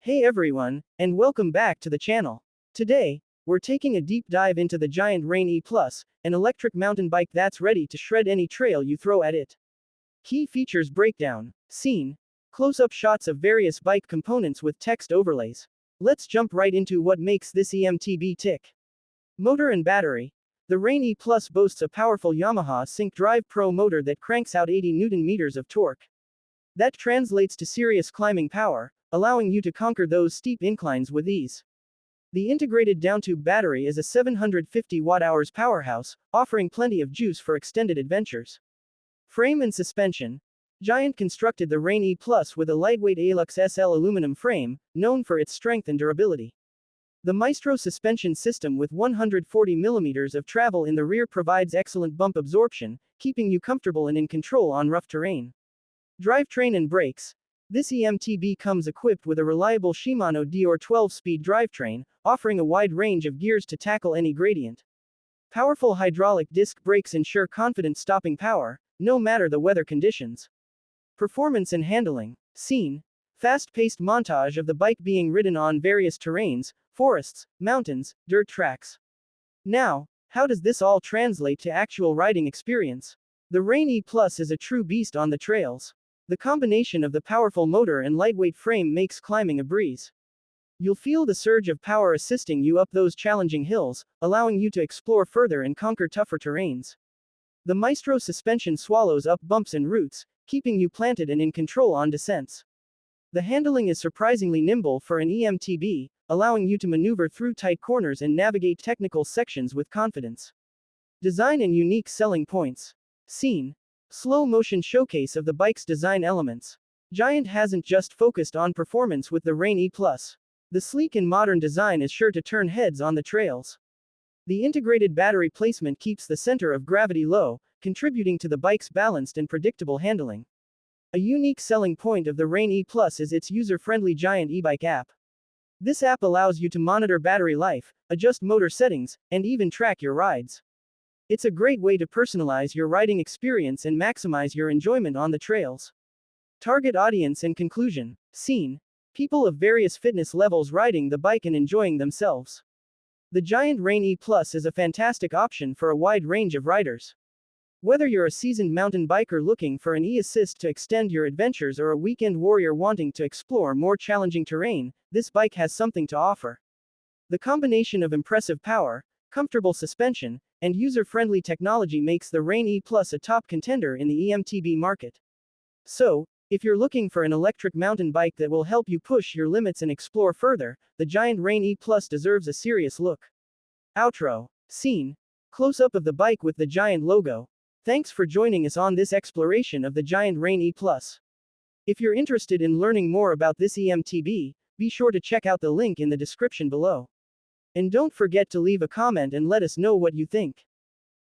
Hey everyone, and welcome back to the channel. Today, we're taking a deep dive into the Giant Rain E+, an electric mountain bike that's ready to shred any trail you throw at it. Key features breakdown, scene, close-up shots of various bike components with text overlays. Let's jump right into what makes this EMTB tick. Motor and battery. The Rain E+ boasts a powerful Yamaha Sync Drive Pro motor that cranks out 80 Nm of torque. That translates to serious climbing power, allowing you to conquer those steep inclines with ease. The integrated downtube battery is a 750 Wh powerhouse, offering plenty of juice for extended adventures. Frame and suspension. Giant constructed the Rain E+ with a lightweight Alux SL aluminum frame, known for its strength and durability. The Maestro suspension system with 140 mm of travel in the rear provides excellent bump absorption, keeping you comfortable and in control on rough terrain. Drivetrain and brakes. This EMTB comes equipped with a reliable Shimano Deore 12-speed drivetrain, offering a wide range of gears to tackle any gradient. Powerful hydraulic disc brakes ensure confident stopping power, no matter the weather conditions. Performance and handling. Scene. Fast-paced montage of the bike being ridden on various terrains, forests, mountains, dirt tracks. Now, how does this all translate to actual riding experience? The Rain E+ is a true beast on the trails. The combination of the powerful motor and lightweight frame makes climbing a breeze. You'll feel the surge of power assisting you up those challenging hills, allowing you to explore further and conquer tougher terrains. The Maestro suspension swallows up bumps and roots, keeping you planted and in control on descents. The handling is surprisingly nimble for an EMTB, allowing you to maneuver through tight corners and navigate technical sections with confidence. Design and unique selling points. Scene. Slow motion showcase of the bike's design elements. Giant hasn't just focused on performance with the Rain E+. The sleek and modern design is sure to turn heads on the trails. The integrated battery placement keeps the center of gravity low, contributing to the bike's balanced and predictable handling. A unique selling point of the Rain E+ is its user-friendly Giant e-bike app. This app allows you to monitor battery life, adjust motor settings, and even track your rides. It's a great way to personalize your riding experience and maximize your enjoyment on the trails. Target audience and conclusion. Scene. People of various fitness levels riding the bike and enjoying themselves. The Giant Rain E+ is a fantastic option for a wide range of riders. Whether you're a seasoned mountain biker looking for an e-assist to extend your adventures or a weekend warrior wanting to explore more challenging terrain, this bike has something to offer. The combination of impressive power, comfortable suspension, and user-friendly technology makes the Rain E+ a top contender in the EMTB market. So, if you're looking for an electric mountain bike that will help you push your limits and explore further, the Giant Rain E+ deserves a serious look. Outro. Scene. Close-up of the bike with the Giant logo. Thanks for joining us on this exploration of the Giant Rain E+. If you're interested in learning more about this EMTB, be sure to check out the link in the description below. And don't forget to leave a comment and let us know what you think.